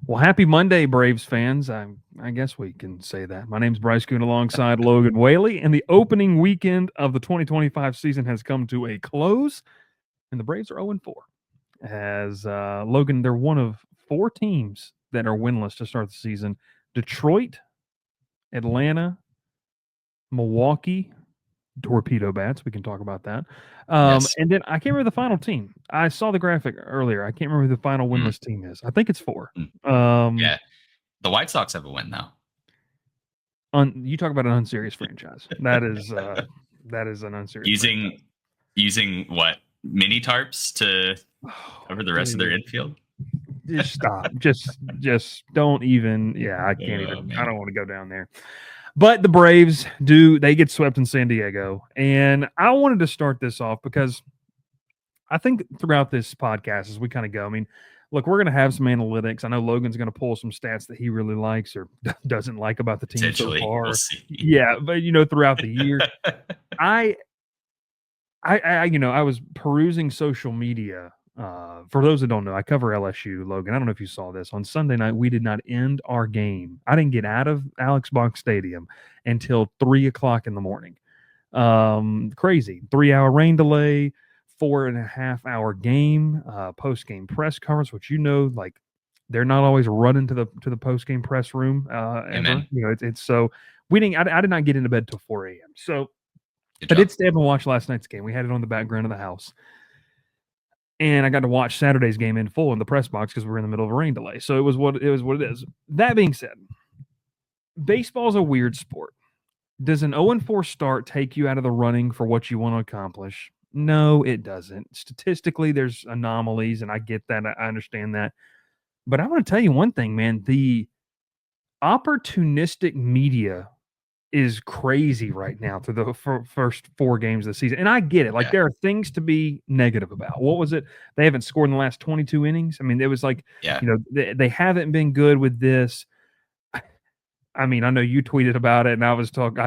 Well, happy Monday, Braves fans. I guess we can say that. My name's Bryce Koon alongside Logan Whaley, and the opening weekend of the 2025 season has come to a close, and the Braves are 0-4. As Logan, they're one of four teams that are winless to start the season. Detroit, Atlanta, Milwaukee, Torpedo Bats. We can talk about that. Yes. And then I can't remember the final team. I saw the graphic earlier. I can't remember who the final Mm, winless team is. I think it's four. mm. Um, Yeah. The White Sox have a win now. You talk about an unserious franchise. That is an unserious Using franchise. using what? Mini tarps to cover the rest of their Dude, infield? just stop. Just don't even. Yeah, I can't Oh even. I man. don't want to go down there. But the Braves do. They get swept in San Diego, and I wanted to start this off because I think throughout this podcast, as we kind of go, I mean, look, we're going to have some analytics. I know Logan's going to pull some stats that he really likes or doesn't like about the team so Potentially. We'll far. see. Yeah, but throughout the year, I I was perusing social media. For those that don't know, I cover LSU, Logan. I don't know if you saw this. On Sunday night, we did not end our game. I didn't get out of Alex Box Stadium until 3 o'clock in the morning. Crazy. 3 hour rain delay, 4.5 hour game, post game press conference, which like they're not always running to the post game press room ever. Amen. It's so we didn't. I did not get into bed till 4 a.m. So Good I did job. stay up and watch last night's game. We had it on the background of the house. And I got to watch Saturday's game in full in the press box because we were in the middle of a rain delay. So it was what it is. That being said, baseball's a weird sport. Does an 0-4 start take you out of the running for what you want to accomplish? No, it doesn't. Statistically, there's anomalies, and I get that. I understand that. But I want to tell you one thing, man. The opportunistic media is crazy right now through the first four games of the season. And I get it. Like, Yeah. there are things to be negative about. What was it? They haven't scored in the last 22 innings. I mean, it was like, Yeah. They haven't been good with this. I mean, I know you tweeted about it, and I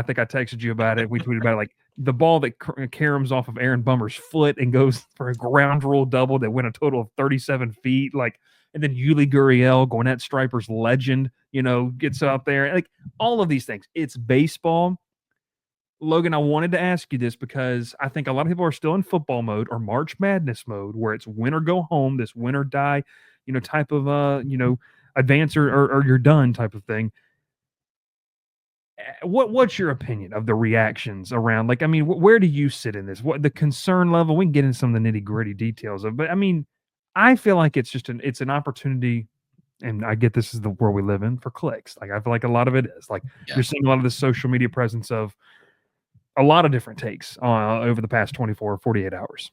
think I texted you about it. We tweeted about it, like the ball that caroms off of Aaron Bummer's foot and goes for a ground rule double that went a total of 37 feet. Like, and then Yuli Gurriel, Gwinnett Striper's legend, gets up there. Like, all of these things. It's baseball. Logan, I wanted to ask you this because I think a lot of people are still in football mode or March Madness mode, where it's win or go home, this win or die, type of advance or you're done type of thing. What's your opinion of the reactions around? Like, I mean, where do you sit in this? What the concern level? We can get into some of the nitty gritty details of, but I mean, I feel like it's an opportunity, and I get this is the world we live in, for clicks. Like, I feel like a lot of it is like Yeah. you're seeing a lot of the social media presence of a lot of different takes over the past 24 or 48 hours.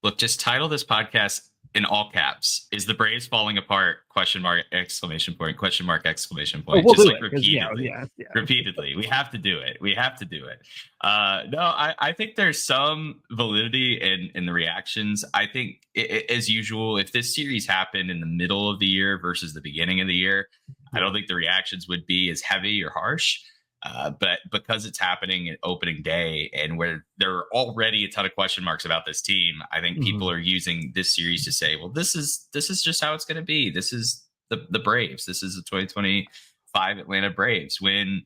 Look, just title this podcast in all caps. Is the Braves falling apart? Question mark, exclamation point, question mark, exclamation point. We'll Just do like it, repeatedly. yeah. Repeatedly. We have to do it. No, I think there's some validity in the reactions. I think, as usual, if this series happened in the middle of the year versus the beginning of the year, I don't think the reactions would be as heavy or harsh. But because it's happening at opening day and where there are already a ton of question marks about this team, I think people are using this series to say, well, this is just how it's going to be. This is the Braves. This is the 2025 Atlanta Braves. When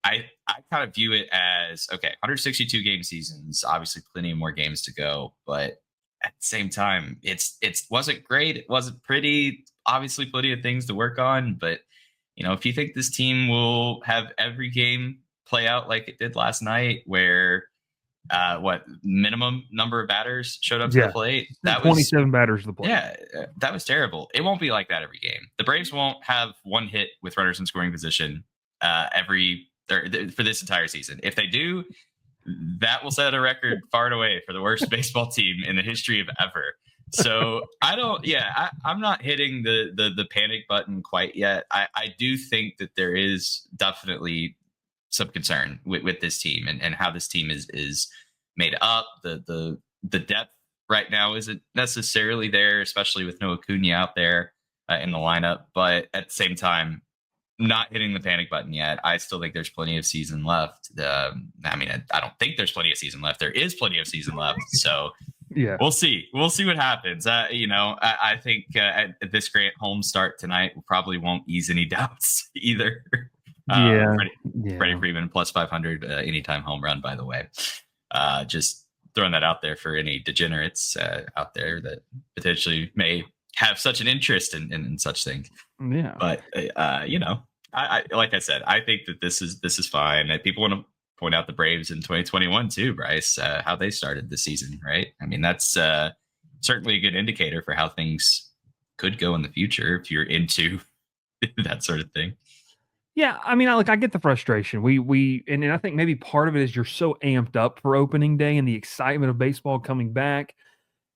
I kind of view it as, okay, 162 game seasons, obviously plenty of more games to go, but at the same time, it wasn't great. It wasn't pretty. Obviously, plenty of things to work on, but if you think this team will have every game play out like it did last night, where what minimum number of batters showed up to the plate, that 27 batters to the plate. Yeah, that was terrible. It won't be like that every game. The Braves won't have one hit with runners in scoring position for this entire season. If they do, that will set a record far and away for the worst baseball team in the history of ever. So I'm not hitting the panic button quite yet. I do think that there is definitely some concern with this team and how this team is made up. The depth right now isn't necessarily there, especially with no Acuna out there in the lineup. But at the same time, not hitting the panic button yet. I still think there's plenty of season left. I don't think there's plenty of season left. There is plenty of season left. So Yeah. We'll see. We'll see what happens. I think at this great home start tonight probably won't ease any doubts either. Yeah. Freddie Freeman plus 500 anytime home run, by the way. Just throwing that out there for any degenerates out there that potentially may have such an interest in such things. Yeah. But I like I said, I think that this is fine. People want to point out the Braves in 2021 too, Bryce, how they started the season, right? I mean, that's certainly a good indicator for how things could go in the future if you're into that sort of thing. Yeah, I mean, I get the frustration. And I think maybe part of it is you're so amped up for opening day and the excitement of baseball coming back,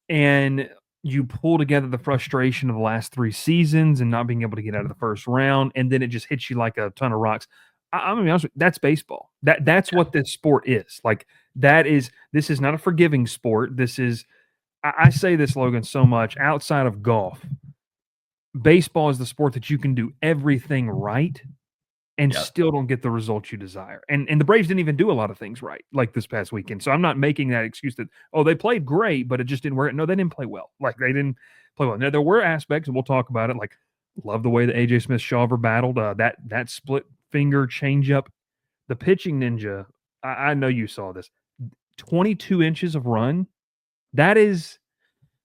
and you pull together the frustration of the last 3 seasons and not being able to get out of the first round, and then it just hits you like a ton of rocks. I'm gonna be honest with you, that's baseball. That's what this sport is. Like this is not a forgiving sport. This is I say this, Logan, so much outside of golf. Baseball is the sport that you can do everything right and still don't get the results you desire. And the Braves didn't even do a lot of things right, like this past weekend. So I'm not making that excuse that, they played great, but it just didn't work. No, they didn't play well. Like, they didn't play well. Now, there were aspects, and we'll talk about it, like, love the way that A.J. Smith-Shawver battled. That split finger changeup. The pitching ninja, I know you saw this. 22 inches of run. That is...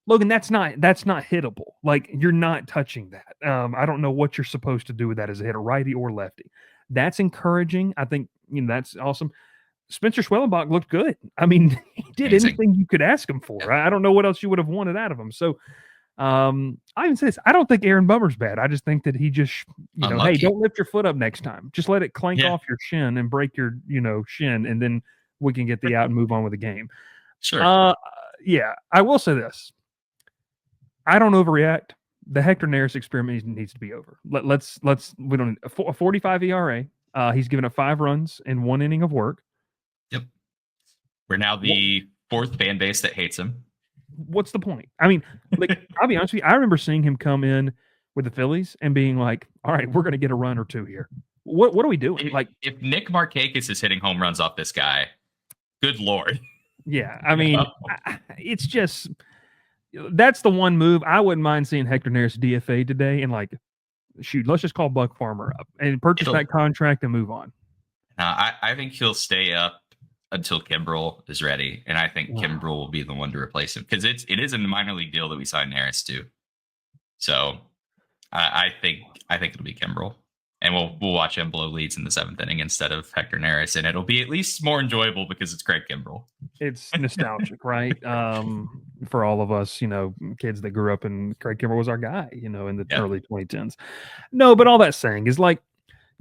Logan, that's not hittable. Like, you're not touching that. I don't know what you're supposed to do with that as a hitter, righty or lefty. That's encouraging. I think that's awesome. Spencer Schwellenbach looked good. I mean, he did anything you could ask him for. I don't know what else you would have wanted out of him. So, I even say this. I don't think Aaron Bummer's bad. I just think that he just, hey, don't lift your foot up next time. Just let it clank off your shin and break your, shin, and then we can get the out and move on with the game. Sure. Yeah, I will say this. I don't overreact. The Hector Neris experiment needs to be over. Let's we don't a 45 ERA. He's given up 5 runs in 1 inning of work. Yep. We're now the 4th fan base that hates him. What's the point? I mean, like, I'll be honest with you. I remember seeing him come in with the Phillies and being like, "All right, we're going to get a run or 2 here." What are we doing? If Nick Markakis is hitting home runs off this guy, good Lord. Yeah, I mean, it's just. That's the one move. I wouldn't mind seeing Hector Neris DFA today and, like, shoot, let's just call Buck Farmer up and purchase that contract and move on. I think he'll stay up until Kimbrel is ready, and I think Kimbrel will be the one to replace him because it is a minor league deal that we signed Neris to. So I think it'll be Kimbrel, and we'll watch him blow leads in the 7th inning instead of Hector Neris, and it'll be at least more enjoyable because it's Craig Kimbrel. It's nostalgic, right? For all of us, kids that grew up and Craig Kimbrel was our guy, in the early 2010s. No, but all that saying is, like,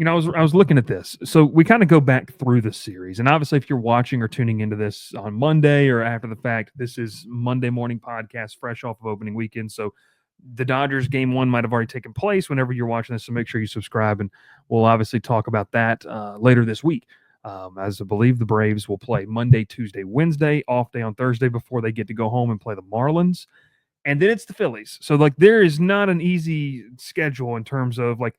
I was looking at this. So we kind of go back through the series. And obviously, if you're watching or tuning into this on Monday or after the fact, this is Monday morning podcast, fresh off of opening weekend. So the Dodgers game 1 might have already taken place whenever you're watching this. So make sure you subscribe, and we'll obviously talk about that later this week. As I believe the Braves will play Monday, Tuesday, Wednesday, off day on Thursday before they get to go home and play the Marlins. And then it's the Phillies. So, like, there is not an easy schedule in terms of, like,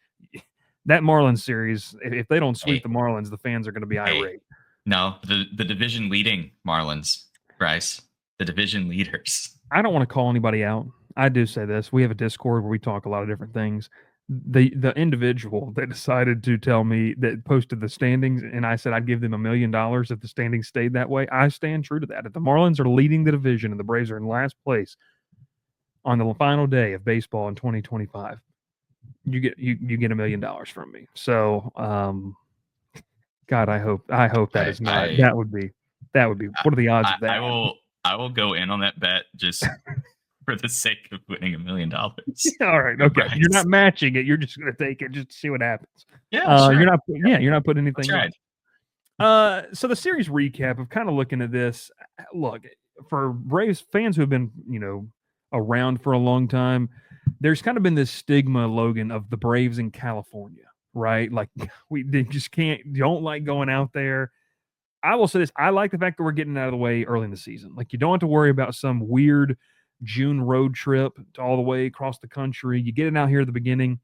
that Marlins series. If they don't sweep the Marlins, the fans are going to be irate. No, the division leading Marlins, Bryce, the division leaders. I don't want to call anybody out. I do say this. We have a Discord where we talk a lot of different things. The individual that decided to tell me that posted the standings, and I said I'd give them $1 million if the standings stayed that way. I stand true to that. If the Marlins are leading the division and the Braves are in last place on the final day of baseball in 2025, you get $1 million from me. So, God, I hope that is not. That would be. What are the odds of that? I will go in on that bet just. For the sake of winning $1 million. All right. Okay. Right. You're not matching it. You're just going to take it just to see what happens. Yeah. Sure. You're not putting anything. That's right. So the series recap of kind of looking at this, look, for Braves fans who have been, around for a long time, there's kind of been this stigma, Logan, of the Braves in California, right? Like, they just don't like going out there. I will say this. I like the fact that we're getting out of the way early in the season. Like, you don't have to worry about some weird June road trip to all the way across the country. You get it out here at the beginning.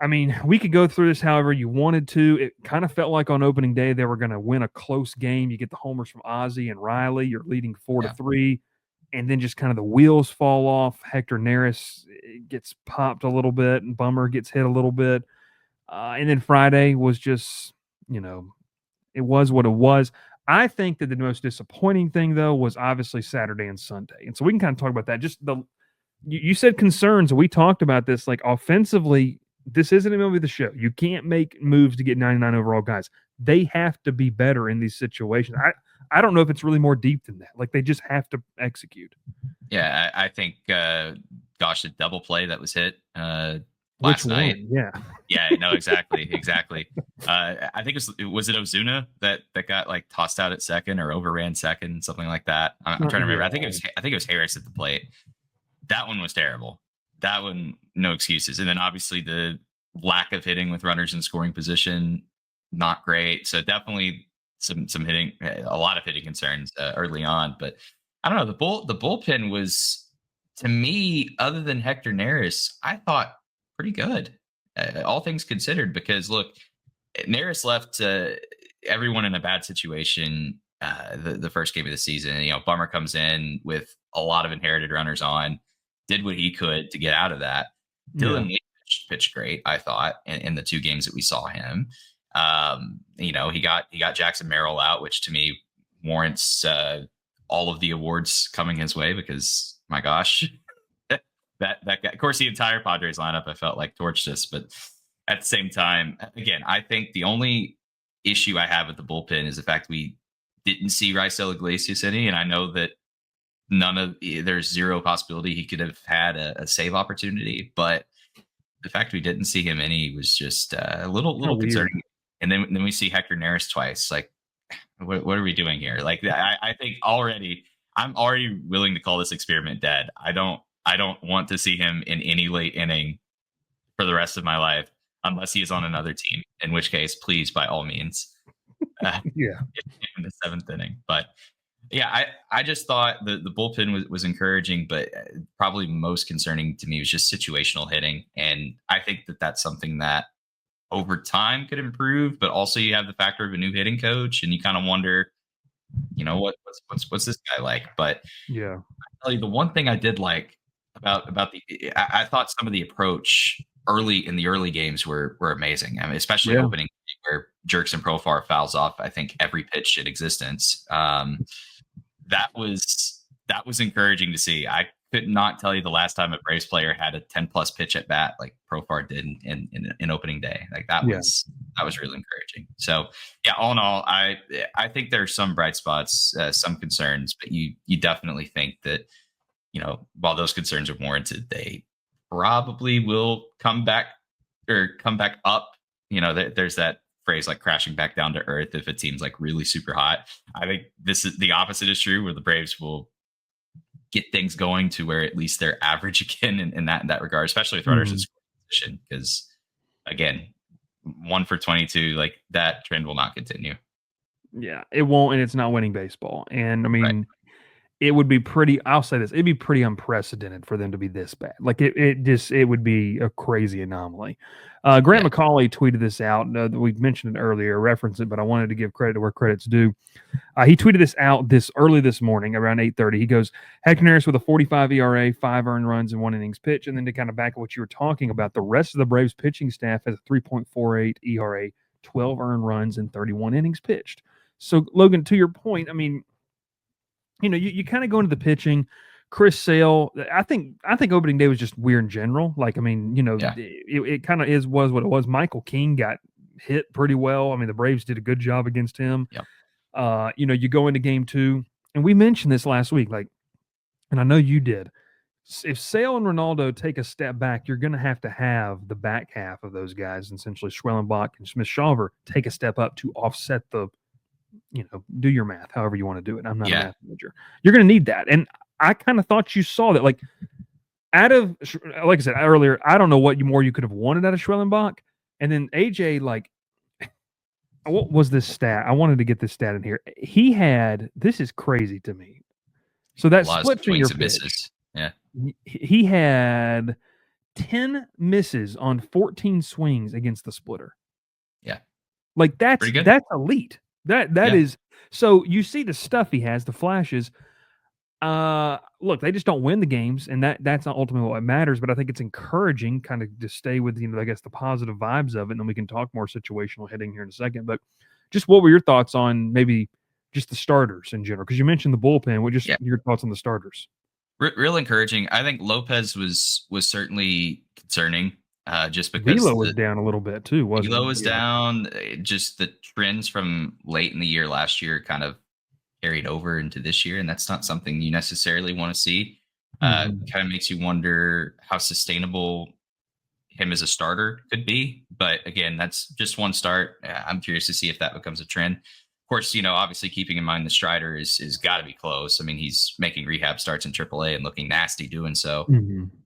I mean, we could go through this however you wanted to. It kind of felt like on opening day they were going to win a close game. You get the homers from Ozzie and Riley. You're leading 4-3. and then just kind of the wheels fall off. Hector Neris gets popped a little bit, and Bummer gets hit a little bit. And then Friday was just, it was what it was. I think that the most disappointing thing, though, was obviously Saturday and Sunday. And so we can kind of talk about that. Just you said concerns. We talked about this. Like, offensively, this isn't going to be the show. You can't make moves to get 99 overall guys. They have to be better in these situations. I don't know if it's really more deep than that. Like, they just have to execute. Yeah, I think, gosh, the double play that was hit last night. Yeah, no, exactly. I think was it Ozuna that got like tossed out at second or overran second, something like that. I'm trying to remember. I think it was Harris at the plate. That one was terrible. That one, no excuses. And then obviously the lack of hitting with runners in scoring position, not great. So definitely some hitting, a lot of hitting concerns early on. But I don't know. The bullpen was, to me, other than Hector Neris, I thought pretty good, all things considered. Because look, Neris left everyone in a bad situation the first game of the season. Bummer comes in with a lot of inherited runners on, did what he could to get out of that. Dylan Lee pitched great, I thought, in the 2 games that we saw him. He got Jackson Merrill out, which to me warrants all of the awards coming his way, because my gosh, that guy, of course, the entire Padres lineup, I felt like torched us. But at the same time, again, I think the only issue I have with the bullpen is the fact we didn't see Raisel Iglesias any, and I know that there's zero possibility he could have had a save opportunity, but the fact we didn't see him any was just a little concerning. And then we see Hector Neris twice. Like, what are we doing here? Like, I think I'm already willing to call this experiment dead. I don't want to see him in any late inning for the rest of my life, unless he is on another team, in which case, please, by all means, in the 7th inning. But yeah, I just thought the bullpen was encouraging, but probably most concerning to me was just situational hitting. And I think that's something that over time could improve, but also you have the factor of a new hitting coach, and you kind of wonder, what's this guy like? But yeah, I'll tell you, the one thing I did like about I thought some of the approach in the early games were amazing. I mean, especially opening, where Jerks and Profar fouls off, I think, every pitch in existence. That was encouraging to see. I could not tell you the last time a Braves player had a 10+ pitch at bat like Profar did in opening day. Like, that was really encouraging. So yeah, all in all, I think there are some bright spots, some concerns, but you definitely think that, while those concerns are warranted, they probably will come back up. There's that phrase, like, crashing back down to earth, if a team's like really super hot. I think this is the opposite is true, where the Braves will get things going to where at least they're average again in that regard, especially with runners in scoring position. Because again, 1 for 22, like, that trend will not continue. Yeah, it won't, and it's not winning baseball. And I mean, it would be pretty, I'll say this, it'd be pretty unprecedented for them to be this bad. Like, it would be a crazy anomaly. Grant McCauley tweeted this out. We mentioned it earlier, referenced it, but I wanted to give credit to where credit's due. He tweeted this out early this morning around 8:30. He goes, Hector Neris with a 45 ERA, 5 earned runs, and 1 innings pitch. And then to kind of back up what you were talking about, the rest of the Braves pitching staff has a 3.48 ERA, 12 earned runs, and 31 innings pitched. So, Logan, to your point, I mean, you kind of go into the pitching. Chris Sale, I think opening day was just weird in general. Like, I mean, it kind of was what it was. Michael King got hit pretty well. I mean, the Braves did a good job against him. Yep. You go into game 2, and we mentioned this last week, like, and I know you did. If Sale and Ronaldo take a step back, you're going to have the back half of those guys, essentially Schwellenbach and Smith-Shawver, take a step up to offset the, do your math, however you want to do it. I'm not a math major. You're going to need that. And I kind of thought you saw that. Like, like I said earlier, I don't know what more you could have wanted out of Schwellenbach. And then AJ, like, what was this stat? I wanted to get this stat in here. He had, this is crazy to me. So that split finger pitch, misses. Yeah. He had 10 misses on 14 swings against the splitter. Yeah. Like, that's elite. That is, so you see the stuff he has, the flashes. Look, they just don't win the games, and that's not ultimately what matters. But I think it's encouraging, kind of to stay with I guess the positive vibes of it, and then we can talk more situational hitting here in a second. But just what were your thoughts on maybe just the starters in general? Because you mentioned the bullpen. What just your thoughts on the starters? Real encouraging. I think Lopez was certainly concerning, just because Velo was down a little bit too, wasn't Velo he? was down. Just the trends from late in the year last year kind of carried over into this year, and that's not something you necessarily want to see. Kind of makes you wonder how sustainable him as a starter could be. But again, that's just one start. I'm curious to see if that becomes a trend. Of course, obviously keeping in mind the Strider is got to be close. I mean, he's making rehab starts in AAA and looking nasty doing so.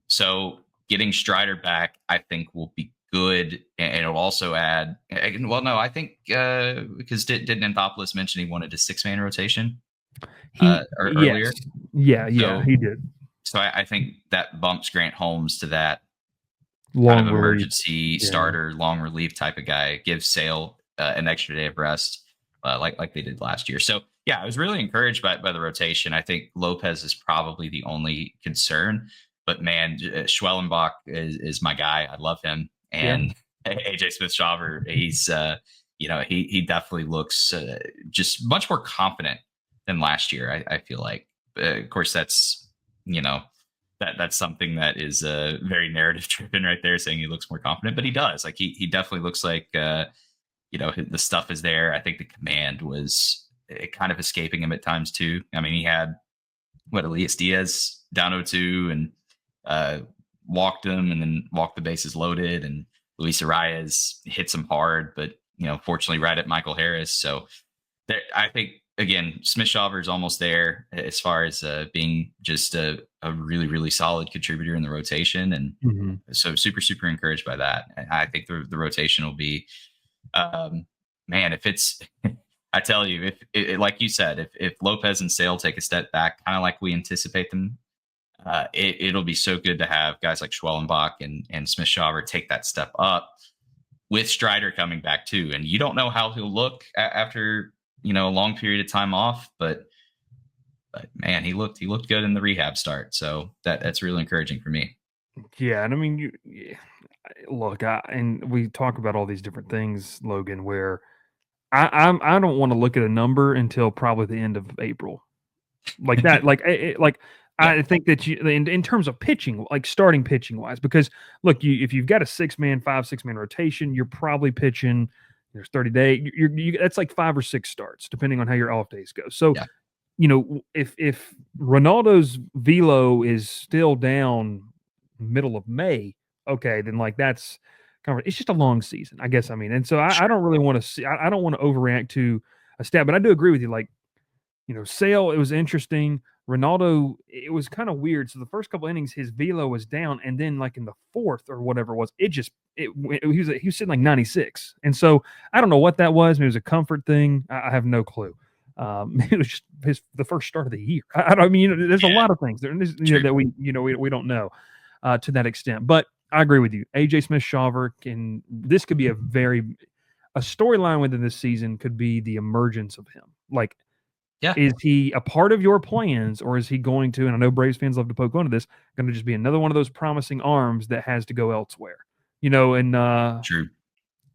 So getting Strider back, I think, will be good, and it'll also add. Well, no, I think because didn't Anthopoulos mention he wanted a 6-man rotation earlier? Yeah, he did. So I think that bumps Grant Holmes to that long kind of emergency starter, long relief type of guy. Gives Sale an extra day of rest, like they did last year. So yeah, I was really encouraged by the rotation. I think Lopez is probably the only concern, but man, Schwellenbach is my guy. I love him, and AJ Smith-Shawver, he's he definitely looks just much more confident than last year. I feel like, of course, that's that's something that is very narrative driven right there, saying he looks more confident, but he does. Like he definitely looks like the stuff is there. I think the command was kind of escaping him at times too. I mean, he had Elias Diaz down 0-2 and walked him, and then walked the bases loaded, and Luis Arias hits him hard, but fortunately right at Michael Harris. So there, I think, again, Smith-Shawver is almost there as far as being just a really, really solid contributor in the rotation. And so super, super encouraged by that. I think the rotation will be, man, if it's, I tell you, if like you said, if Lopez and Sale take a step back, kind of like we anticipate them, it'll be so good to have guys like Schwellenbach and Smith-Shawver take that step up, with Strider coming back too. And you don't know how he'll look after a long period of time off, but man, he looked good in the rehab start. So that's really encouraging for me. Yeah, and I mean, look, and we talk about all these different things, Logan, where I don't want to look at a number until probably the end of April, like that, I think that in terms of pitching, like starting pitching wise, because look, if you've got a 6-man rotation, you're probably pitching. There's 30 days. That's like 5 or 6 starts, depending on how your off days go. So, if Ronaldo's velo is still down middle of May, okay, then like that's kind of, it's just a long season, I guess. I mean, and so I don't really want to see. I don't want to overreact to a stat, but I do agree with you. Like, Sale, it was interesting. Ronaldo, it was kind of weird. So the first couple innings, his velo was down, and then like in the fourth or whatever it was, he was sitting like 96, and so I don't know what that was. Maybe it was a comfort thing. I have no clue. It was just the first start of the year. I mean, there's a lot of things that we don't know to that extent. But I agree with you. AJ Smith-Shawver this could be a storyline within this season could be the emergence of him. Like, is he a part of your plans, or is he going to, and I know Braves fans love to poke into this, going to just be another one of those promising arms that has to go elsewhere? True.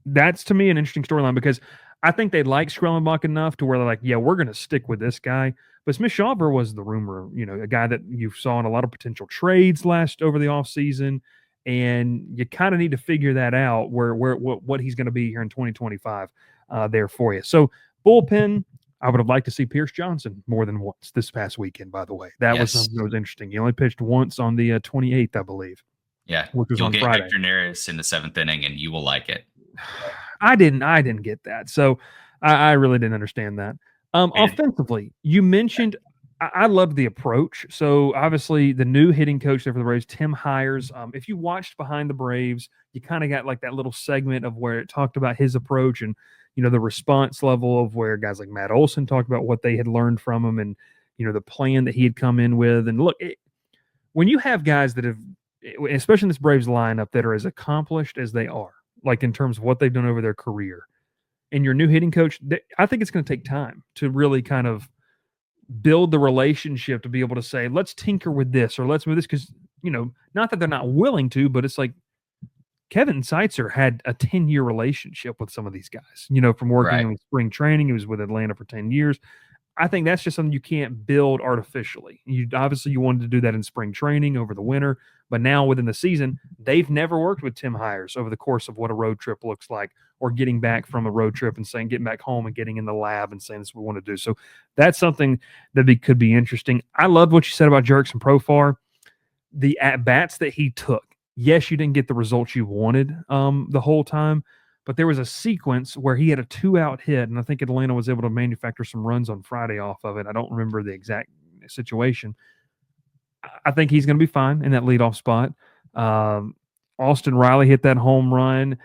That's, to me, an interesting storyline, because I think they like Schwellenbach enough to where they're like, yeah, we're going to stick with this guy. But Smith-Shawver was the rumor, a guy that you saw in a lot of potential trades over the offseason, and you kind of need to figure that out what he's going to be here in 2025 there for you. So bullpen, I would have liked to see Pierce Johnson more than once this past weekend, by the way. That was something that was interesting. He only pitched once on the 28th, I believe. Yeah. Which was on Friday. Hector Neris in the 7th inning, and you will like it. I didn't get that. So I really didn't understand that. Offensively, you mentioned, I loved the approach. So obviously the new hitting coach there for the Braves, Tim Hires. If you watched Behind the Braves, you kind of got like that little segment of where it talked about his approach and the response level of where guys like Matt Olson talked about what they had learned from him, and the plan that he had come in with. And look, when you have guys that have, especially in this Braves lineup, that are as accomplished as they are, like in terms of what they've done over their career, and your new hitting coach, I think it's going to take time to really kind of build the relationship to be able to say, let's tinker with this or let's move this. Because, not that they're not willing to, but it's like Kevin Seitzer had a 10-year relationship with some of these guys, from working Right. in spring training. He was with Atlanta for 10 years. I think that's just something you can't build artificially. You wanted to do that in spring training over the winter, but now within the season, they've never worked with Tim Hires over the course of what a road trip looks like, or getting back from a road trip and getting back home and getting in the lab and saying this is what we want to do. So that's something that could be interesting. I love what you said about Jerks and Profar. The at bats that he took. Yes, you didn't get the results you wanted the whole time, but there was a sequence where he had a 2-out hit, and I think Atlanta was able to manufacture some runs on Friday off of it. I don't remember the exact situation. I think he's going to be fine in that leadoff spot. Austin Riley hit that home run.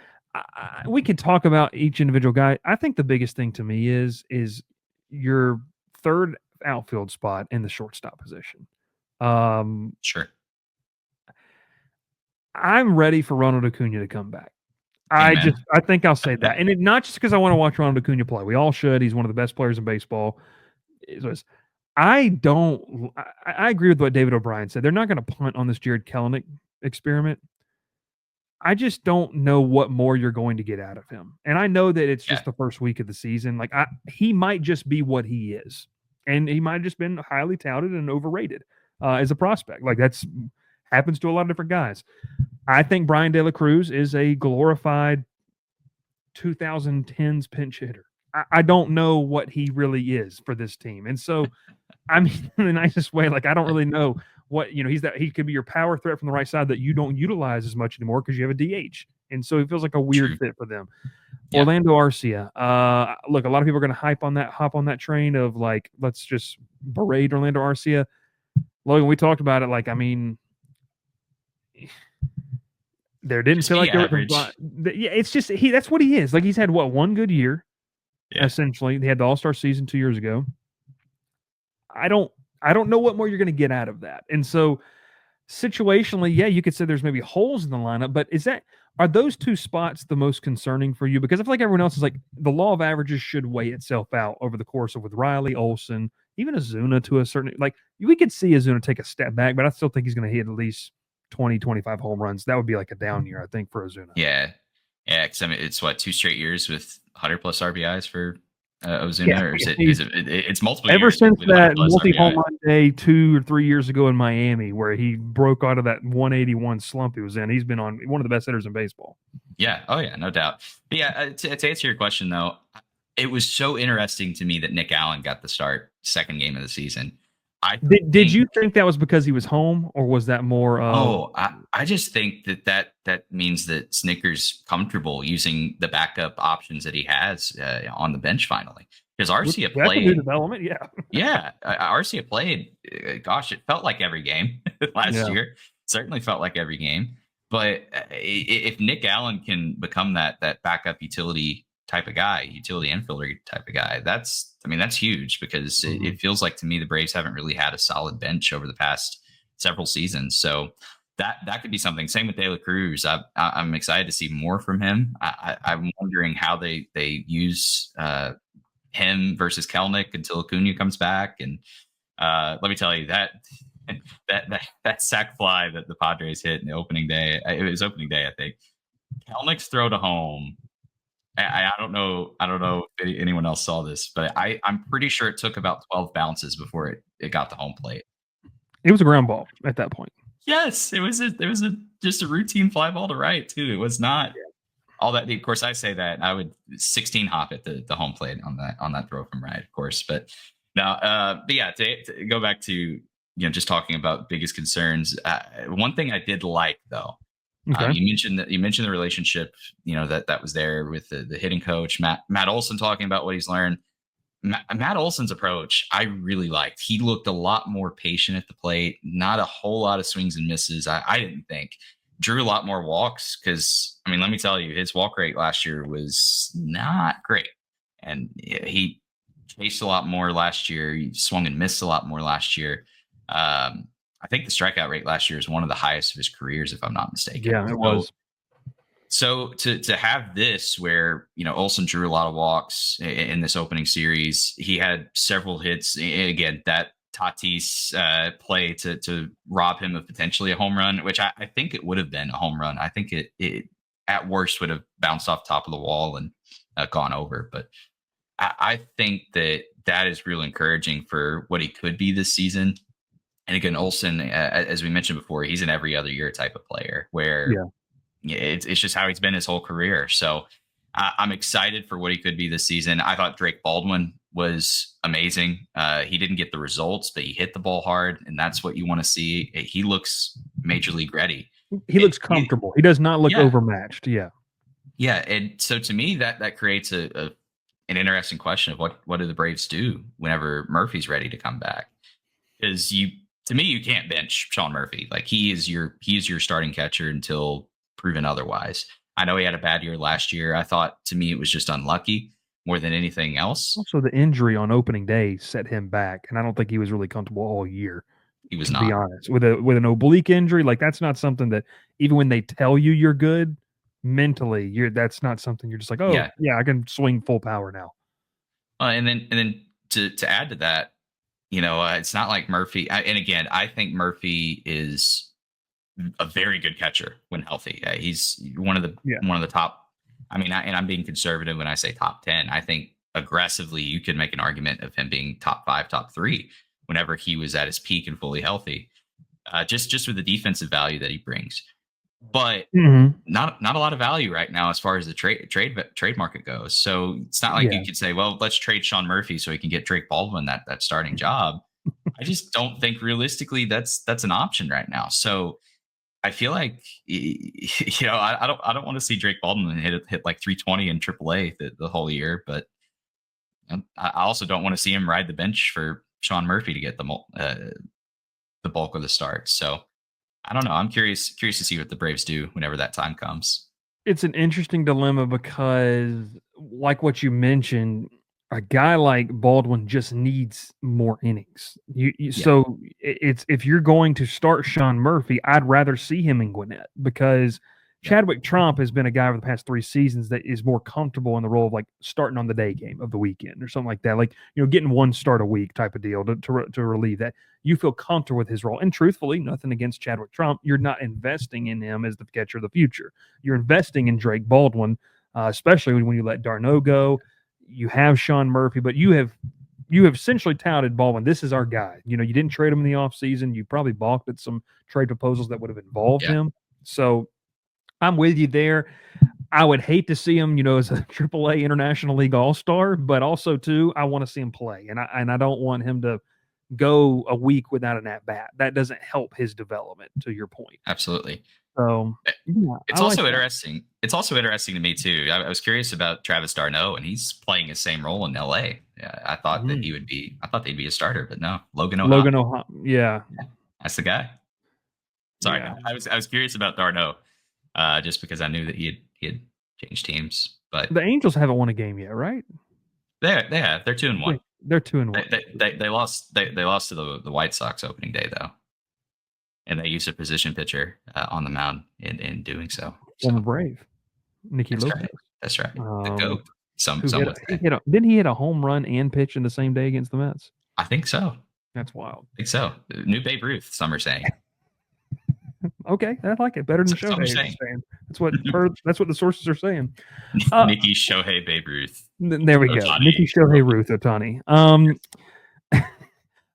We could talk about each individual guy. I think the biggest thing to me is your third outfield spot in the shortstop position. Sure. I'm ready for Ronald Acuna to come back. I think I'll say that. And not just because I want to watch Ronald Acuna play. We all should. He's one of the best players in baseball. I agree with what David O'Brien said. They're not going to punt on this Jared Kelenic experiment. I just don't know what more you're going to get out of him. And I know that it's just the first week of the season. Like he might just be what he is. And he might have just been highly touted and overrated as a prospect. Like that's happens to a lot of different guys. I think Brian De La Cruz is a glorified 2010s pinch hitter. I don't know what he really is for this team. And so, I mean, in the nicest way, like I don't really know what, he could be your power threat from the right side that you don't utilize as much anymore because you have a DH. And so it feels like a weird fit for them. Yeah. Orlando Arcia. Look, a lot of people are going to hop on that train of like, let's just berate Orlando Arcia. Logan, we talked about it. Like, I mean, there didn't feel like there was it's just that's what he is. Like he's had one good year, essentially. He had the All-Star season 2 years ago. I don't know what more you're going to get out of that. And so situationally, you could say there's maybe holes in the lineup, but are those two spots the most concerning for you? Because I feel like everyone else is like the law of averages should weigh itself out over the course of with Riley, Olsen, even Ozuna to a certain, like we could see Ozuna take a step back, but I still think he's going to hit at least 20, 25 home runs. That would be like a down year, I think, for Ozuna. Yeah. Because I mean, it's 2 straight years with 100 plus RBIs for Ozuna, or it's multiple ever years since that multi-home run day 2 or 3 years ago in Miami, where he broke out of that 181 slump he was in. He's been on one of the best hitters in baseball. Yeah. Oh yeah, no doubt. But yeah, to answer your question though, it was so interesting to me that Nick Allen got the start second game of the season. Did you think that was because he was home, or was that more? I just think that means that Snicker's comfortable using the backup options that he has on the bench finally. Because Arcia played new development, Arcia played. Gosh, it felt like every game last year. Certainly felt like every game. But if Nick Allen can become that backup utility type of guy, utility infielder type of guy, that's huge, because it feels like to me the Braves haven't really had a solid bench over the past several seasons. So that could be something. Same with De La Cruz. I'm excited to see more from him. I'm wondering how they use him versus Kelenic until Acuna comes back. And let me tell you that sac fly that the Padres hit in the opening day. It was opening day, I think. Kelnic's throw to home. I don't know if anyone else saw this, but I'm pretty sure it took about 12 bounces before it got to home plate. It was a ground ball at that point. Yes, it was just a routine fly ball to right too. It was not all that deep. Of course, I say that I would 16 hop at the home plate on that throw from right, of course. But now, to go back to just talking about biggest concerns. One thing I did like though. Okay. You mentioned the relationship, that was there with the hitting coach, Matt Olson, talking about what he's learned. Matt Olson's approach, I really liked. He looked a lot more patient at the plate, not a whole lot of swings and misses. I didn't think. Drew a lot more walks because, let me tell you, his walk rate last year was not great. And he chased a lot more last year. He swung and missed a lot more last year. I think the strikeout rate last year is one of the highest of his careers, if I'm not mistaken. Yeah, it was. So to have this where, Olsen drew a lot of walks in this opening series, he had several hits. Again, that Tatis play to rob him of potentially a home run, which I think it would have been a home run. I think it at worst would have bounced off top of the wall and gone over. But I think that is real encouraging for what he could be this season. And again, Olsen, as we mentioned before, he's an every other year type of player where it's just how he's been his whole career. So I'm excited for what he could be this season. I thought Drake Baldwin was amazing. He didn't get the results, but he hit the ball hard, and that's what you want to see. He looks major league ready. He looks comfortable. He does not look overmatched. Yeah. Yeah. And so to me, that creates an interesting question of what do the Braves do whenever Murphy's ready to come back? Because to me, you can't bench Sean Murphy. Like he is your starting catcher until proven otherwise. I know he had a bad year last year. I thought, to me, it was just unlucky more than anything else. Also, the injury on opening day set him back, and I don't think he was really comfortable all year. He was to not. be honest, with an oblique injury, like that's not something that even when they tell you you're good mentally, that's not something you're just like, oh yeah, I can swing full power now. And then to add to that, it's not like Murphy. And again, I think Murphy is a very good catcher when healthy. He's one of the top. I mean, and I'm being conservative when I say top 10. I think aggressively, you could make an argument of him being top 5, top 3 whenever he was at his peak and fully healthy. Just with the defensive value that he brings, but not a lot of value right now as far as the trade market goes. So it's not like you could say, well, let's trade Sean Murphy so he can get Drake Baldwin that starting job. I just don't think realistically that's an option right now. So I feel like I don't want to see Drake Baldwin hit like 320 in AAA the whole year, but I also don't want to see him ride the bench for Sean Murphy to get the bulk of the start. So I don't know. I'm curious to see what the Braves do whenever that time comes. It's an interesting dilemma because, like what you mentioned, a guy like Baldwin just needs more innings. So it's if you're going to start Sean Murphy, I'd rather see him in Gwinnett because Chadwick Tromp has been a guy over the past 3 seasons that is more comfortable in the role of like starting on the day game of the weekend or something like that. Like, getting one start a week type of deal to relieve that. You feel comfortable with his role. And truthfully, nothing against Chadwick Tromp. You're not investing in him as the catcher of the future. You're investing in Drake Baldwin, especially when you let d'Arnaud go. You have Sean Murphy, but you have essentially touted Baldwin. This is our guy. You didn't trade him in the offseason. You probably balked at some trade proposals that would have involved him. So I'm with you there. I would hate to see him, as a AAA International League All-Star, but also too, I want to see him play, and I don't want him to go a week without an at-bat. That doesn't help his development, to your point. Absolutely. So it's also interesting. It's also interesting to me too. I was curious about Travis d'Arnaud, and he's playing his same role in LA. I thought that he would be. I thought they'd be a starter, but no, Logan O'Hara. Yeah, that's the guy. Sorry, I was curious about d'Arnaud, just because I knew that he had changed teams. But the Angels haven't won a game yet, right? They have. They're 2-1. They're 2-1. They lost. They lost to the White Sox opening day though. And they used a position pitcher on the mound in doing so. Former Brave, Nicky Lopez. Right. That's right. The GOAT. Didn't he hit a home run and pitch in the same day against the Mets? I think so. That's wild. I think so. New Babe Ruth, some are saying. Okay, I like it. Better than Shohei. That's what the sources are saying. Nicky Shohei Babe Ruth. There we go. Nicky Shohei Ruth Ohtani.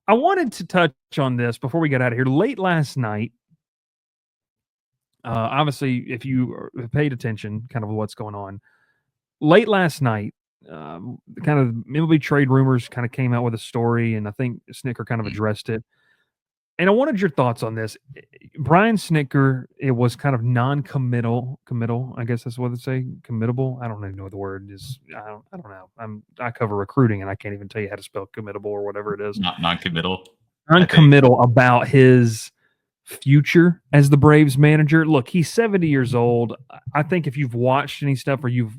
I wanted to touch on this before we get out of here. Late last night, obviously, if you paid attention, kind of what's going on. Late last night, kind of MLB trade rumors kind of came out with a story, and I think Snicker kind of addressed it. And I wanted your thoughts on this. Brian Snicker, it was kind of non-committal. I guess that's what they say. Committable. I don't even know what the word is. I don't know. I cover recruiting, and I can't even tell you how to spell committable or whatever it is. Not non-committal. Non-committal about his future as the Braves manager. Look, he's 70 years old. I think if you've watched any stuff or you've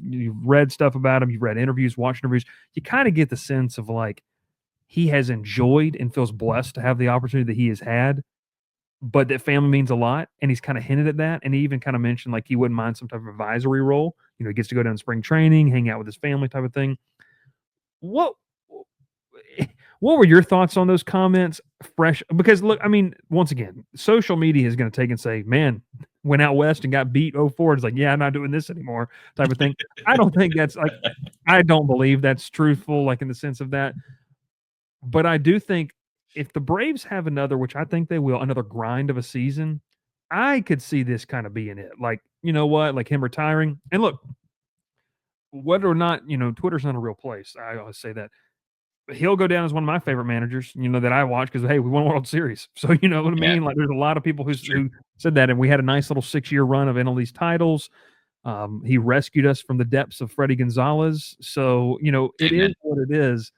read stuff about him, you've read interviews, watched interviews, you kind of get the sense of like he has enjoyed and feels blessed to have the opportunity that he has had. but that family means a lot, and he's kind of hinted at that, and he even kind of mentioned like he wouldn't mind some type of advisory role. He gets to go down to spring training, hang out with his family, type of thing. What what were your thoughts on those comments? Fresh, because look, I mean, once again, social media is going to take and say, "Man, went out west and got beat 0-4." It's like, yeah, I'm not doing this anymore, type of thing. I don't think that's like, I don't believe that's truthful, like in the sense of that. But I do think if the Braves have another, which I think they will, another grind of a season, I could see this kind of being it. Like, you know what? Like him retiring. And look, whether or not, Twitter's not a real place. I always say that. But he'll go down as one of my favorite managers, that I watch because, hey, we won a World Series. So, you know what I Yeah, mean? Like, there's a lot of people who said that. And we had a nice little 6-year run of NL titles. He rescued us from the depths of Freddie Gonzalez. So, it is amen. what it is.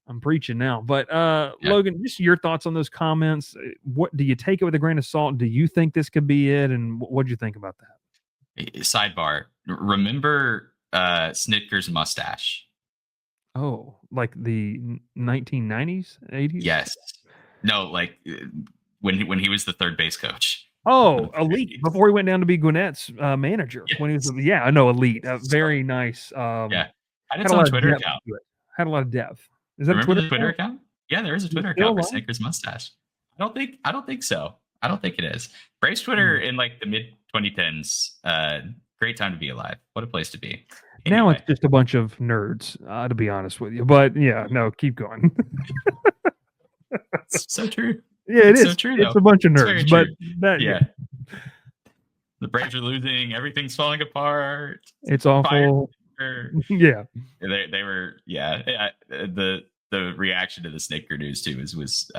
I'm preaching now. But Yeah. Logan, just your thoughts on those comments. What do you take it with a grain of salt? Do you think this could be it? And what do you think about that? Sidebar. Remember Snitker's mustache? Oh, like the 1990s, 80s? Yes. No, like when he was the third base coach. Oh, elite before he went down to be Gwinnett's manager. Yes. When he was, yeah, I know, elite. Very nice. Yeah. Had Had its a own lot of Twitter depth account. to it. Had a lot of depth. Is that a Remember Twitter the Twitter account? account? Yeah, there is a Twitter Still account for alive? Snitker's mustache. I don't think so. I don't think it is. Braves Twitter in like the mid 2010s. Great time to be alive. What a place to be. Now Anyway, it's just a bunch of nerds, to be honest with you. But yeah, no, keep going. it's so true. Yeah, it It's is. so true It's though. a bunch of It's very nerds, but true. that Yeah. The Braves are losing. Everything's falling apart. it's awful. Yeah. They were the reaction to the Snicker news too was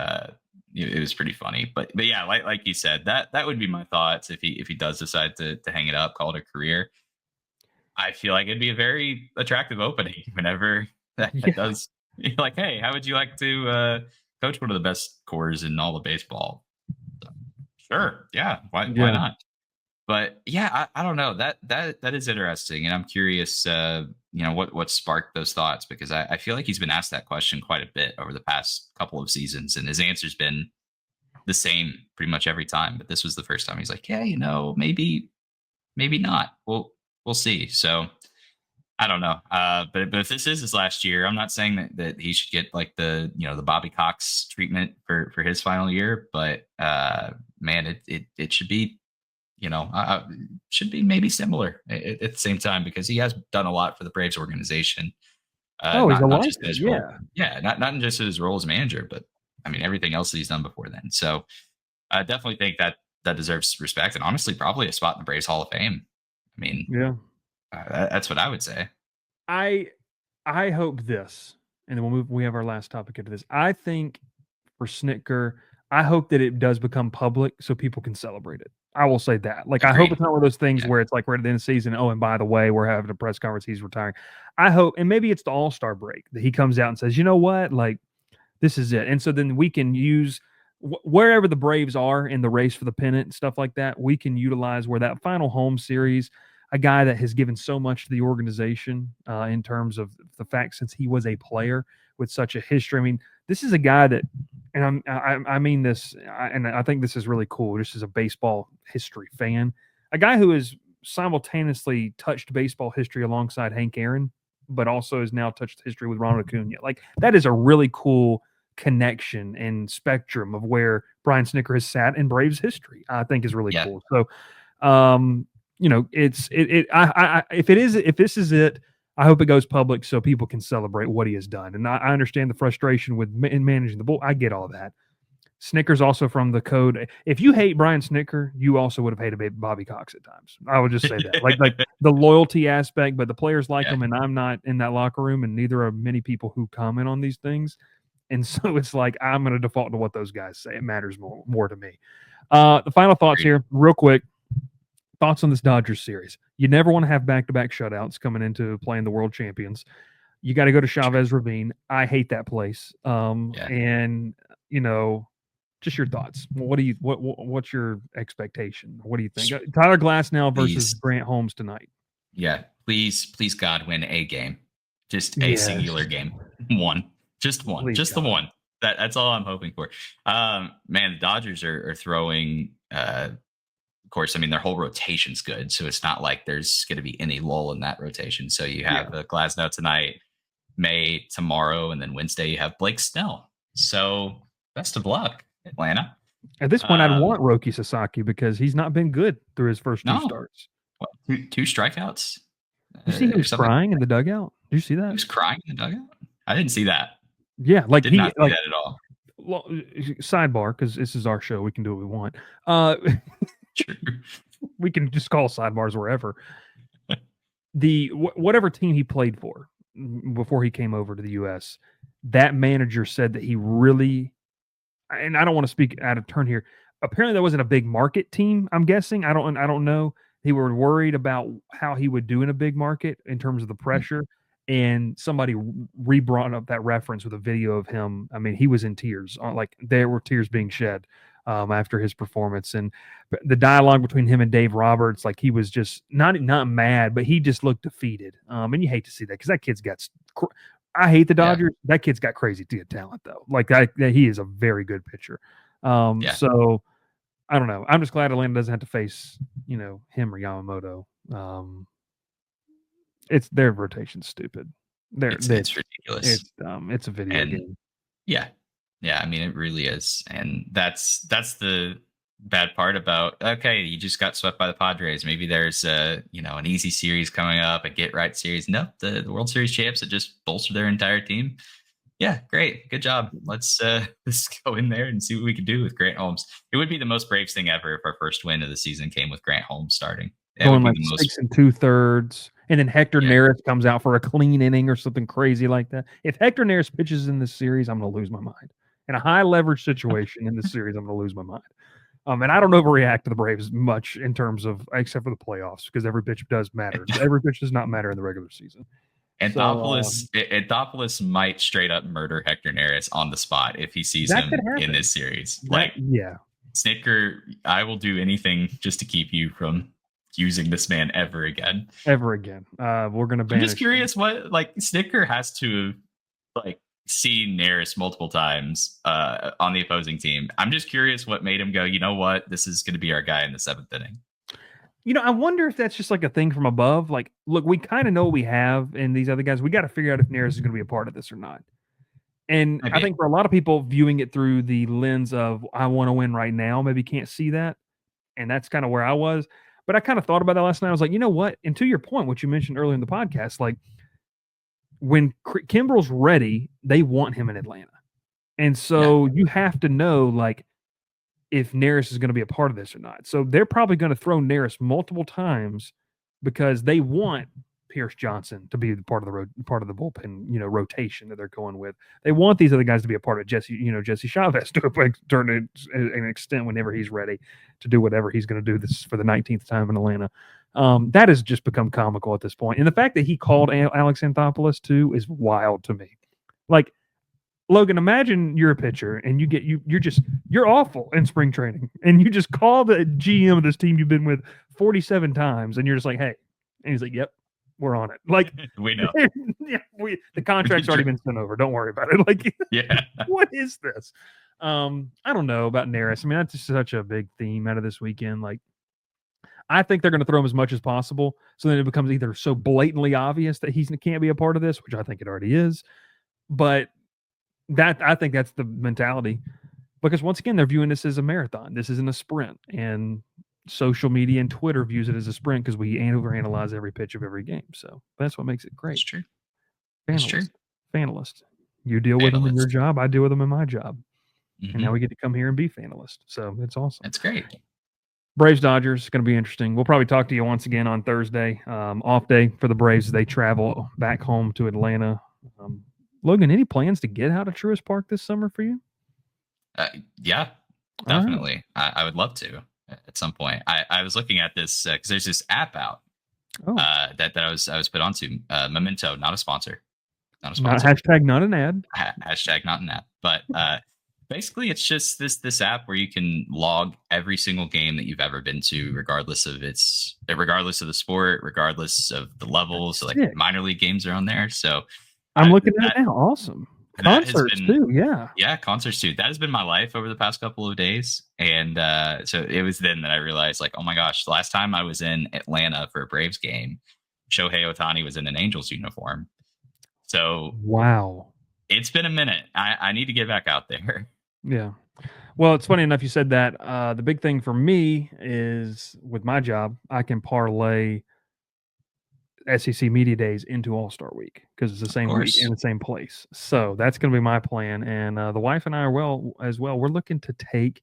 it was pretty funny. But yeah, like you said, that would be my thoughts if he does decide to hang it up, call it a career. I feel like it'd be a very attractive opening whenever that does. You're like, hey, how would you like to coach one of the best cores in all of baseball? Sure, yeah, why not? But yeah, I don't know. That is interesting, and I'm curious. What sparked those thoughts, because I feel like he's been asked that question quite a bit over the past couple of seasons, and his answer's been the same pretty much every time. But this was the first time he's like, yeah, maybe not. We'll see. So I don't know. But if this is his last year, I'm not saying that he should get like the Bobby Cox treatment for his final year. But man, it should be should be maybe similar at the same time, because he has done a lot for the Braves organization. He's Not just in lifer. his role. Yeah, not just his role as manager, but I mean everything else that he's done before then. So I definitely think that deserves respect, and honestly, probably a spot in the Braves Hall of Fame. I mean, Yeah. that's what I would say. I hope this, and then we'll move. We have our last topic into this. I think for Snitker, I hope that it does become public so people can celebrate it. I will say that. Like, I hope it's not one of those things where it's like right at the end of the season. Oh, and by the way, we're having a press conference. He's retiring. I hope, and maybe it's the All-Star break that he comes out and says, you know what, like this is it. And so then we can use wherever the Braves are in the race for the pennant and stuff like that. We can utilize where that final home series, a guy that has given so much to the organization in terms of the fact since he was a player with such a history. I mean, this is a guy that, and I mean this, and I think this is really cool, just as a baseball history fan, a guy who has simultaneously touched baseball history alongside Hank Aaron, but also has now touched history with Ronald Acuna. Like, that is a really cool connection and spectrum of where Brian Snitker has sat in Braves history. I think is really cool. So, if this is it, I hope it goes public so people can celebrate what he has done. And I understand the frustration with managing the bull. I get all that. Snitker's also from the code. If you hate Brian Snitker, you also would have hated Bobby Cox at times. I would just say that, like the loyalty aspect, but the players like him, and I'm not in that locker room, and neither are many people who comment on these things. And so it's like I'm going to default to what those guys say. It matters more to me. The final thoughts here, real quick. Thoughts on this Dodgers series. You never want to have back-to-back shutouts coming into playing the world champions. You got to go to Chavez Ravine. I hate that place. And just your thoughts. What's your expectation? What do you think? Tyler Glasnow versus Grant Holmes tonight. Yeah, please, God, win a game. Just a singular game. One. Just one. Please, just God. the one. That's all I'm hoping for. Man, the Dodgers are throwing. Of course, I mean their whole rotation's good, so it's not like there's going to be any lull in that rotation. So you have Glasnow tonight, May tomorrow, and then Wednesday you have Blake Snell. So best of luck, Atlanta. At this point, I'd want Roki Sasaki because he's not been good through his first two starts. What, two strikeouts? You see he was crying in the dugout? Did you see that? He was crying in the dugout? I didn't see that. Yeah, like did not see that at all. Well, sidebar, because this is our show. We can do what we want. True. We can just call sidebars wherever. Whatever team he played for before he came over to the U.S., that manager said that he really, and I don't want to speak out of turn here. Apparently, that wasn't a big market team. I'm guessing. I don't know. He were worried about how he would do in a big market in terms of the pressure. And somebody brought up that reference with a video of him. I mean, he was in tears. Like there were tears being shed after his performance, and the dialogue between him and Dave Roberts, like he was just not mad, but he just looked defeated. And you hate to see that because that kid's got. I hate the Dodgers. Yeah. That kid's got crazy talent though. Like he is a very good pitcher. So I don't know. I'm just glad Atlanta doesn't have to face him or Yamamoto. It's their rotation's stupid. It's ridiculous. It's dumb. It's a video game. Yeah. I mean, it really is, and that's the bad part about. Okay, you just got swept by the Padres. Maybe there's an easy series coming up, a get right series. Nope, the World Series champs that just bolstered their entire team. Yeah, great, good job. Let's go in there and see what we can do with Grant Holmes. It would be the most Braves thing ever if our first win of the season came with Grant Holmes starting. Going like 6 2/3, and then Hector Neris comes out for a clean inning or something crazy like that. If Hector Neris pitches in this series, I'm going to lose my mind. In a high leverage situation in this series, I'm going to lose my mind. And I don't overreact to the Braves much in terms of, except for the playoffs, because every pitch does matter. Every pitch does not matter in the regular season. Anthopoulos might straight up murder Hector Neris on the spot if he sees him in this series. Snitker, I will do anything just to keep you from using this man ever again. We're gonna banish. I'm just curious what Snitker has to see Neris multiple times on the opposing team. I'm just curious what made him go, you know what, this is going to be our guy in the 7th inning. I wonder if that's just like a thing from above. Like, look, we kind of know what we have in these other guys. We got to figure out if Neris is going to be a part of this or not. And I think for a lot of people viewing it through the lens of I want to win right now, maybe can't see that. And that's kind of where I was. But I kind of thought about that last night. I was like, you know what? And to your point, what you mentioned earlier in the podcast, like when Kimbrel's ready, they want him in Atlanta. And so you have to know, like, if Neris is going to be a part of this or not. So they're probably going to throw Neris multiple times because they want Pierce Johnson to be part of the bullpen, rotation that they're going with. They want these other guys to be a part of Jesse Chavez to a certain extent whenever he's ready to do whatever he's going to do this for the 19th time in Atlanta. That has just become comical at this point. And the fact that he called Alex Anthopoulos too is wild to me. Like, Logan, imagine you're a pitcher and you're awful in spring training and you just call the GM of this team you've been with 47 times and you're just like, hey, and he's like, yep, we're on it. Like, we know. The contract's already been sent over. Don't worry about it. Like, what is this? I don't know about Neris. I mean, that's just such a big theme out of this weekend. Like, I think they're going to throw him as much as possible. So then it becomes either so blatantly obvious that he can't be a part of this, which I think it already is. But I think that's the mentality, because once again, they're viewing this as a marathon. This isn't a sprint, and social media and Twitter views it as a sprint because we overanalyze every pitch of every game. So that's what makes it great. It's true. Fanalist. You deal with them in your job. I deal with them in my job. Mm-hmm. And now we get to come here and be fanalist. So it's awesome. That's great. Braves Dodgers is going to be interesting. We'll probably talk to you once again on Thursday. Off day for the Braves as they travel back home to Atlanta. Logan, any plans to get out of Truist Park this summer for you? Yeah, definitely. Right. I would love to at some point. I was looking at this because there's this app out that I was put onto. Memento, not a sponsor. Hashtag not an ad. Hashtag not an ad. But basically, it's just this app where you can log every single game that you've ever been to, regardless of the sport, regardless of the levels. So, like, minor league games are on there. So I'm looking at it now. Awesome. That has Concerts been, too, yeah. yeah, concerts too. That has been my life over the past couple of days. And so it was then that I realized, like, oh my gosh, the last time I was in Atlanta for a Braves game, Shohei Ohtani was in an Angels uniform. So Wow. it's been a minute. I need to get back out there. Yeah. Well, it's funny enough you said that. The big thing for me is with my job, I can parlay SEC Media Days into All-Star Week because it's the Of same week in course. the same place. So that's going to be my plan. And the wife and I are as well. We're looking to take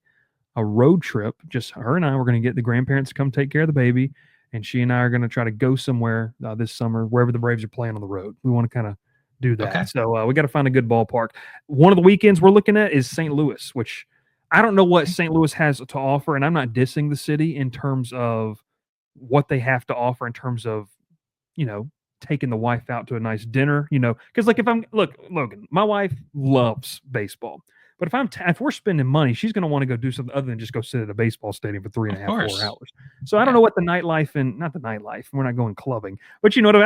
a road trip. Just her and I. We're going to get the grandparents to come take care of the baby, and she and I are going to try to go somewhere this summer, wherever the Braves are playing on the road. We want to kind of do Okay. that. So we got to find a good ballpark. One of the weekends we're looking at is St. Louis, which I don't know what St. Louis has to offer, and I'm not dissing the city in terms of what they have to offer in terms of taking the wife out to a nice dinner, because like if I'm Logan, my wife loves baseball, but if we're spending money, she's going to want to go do something other than just go sit at a baseball stadium for three and Of a half, 4 course. hours. So I don't Yeah. know what the nightlife and not the nightlife. We're not going clubbing, but I don't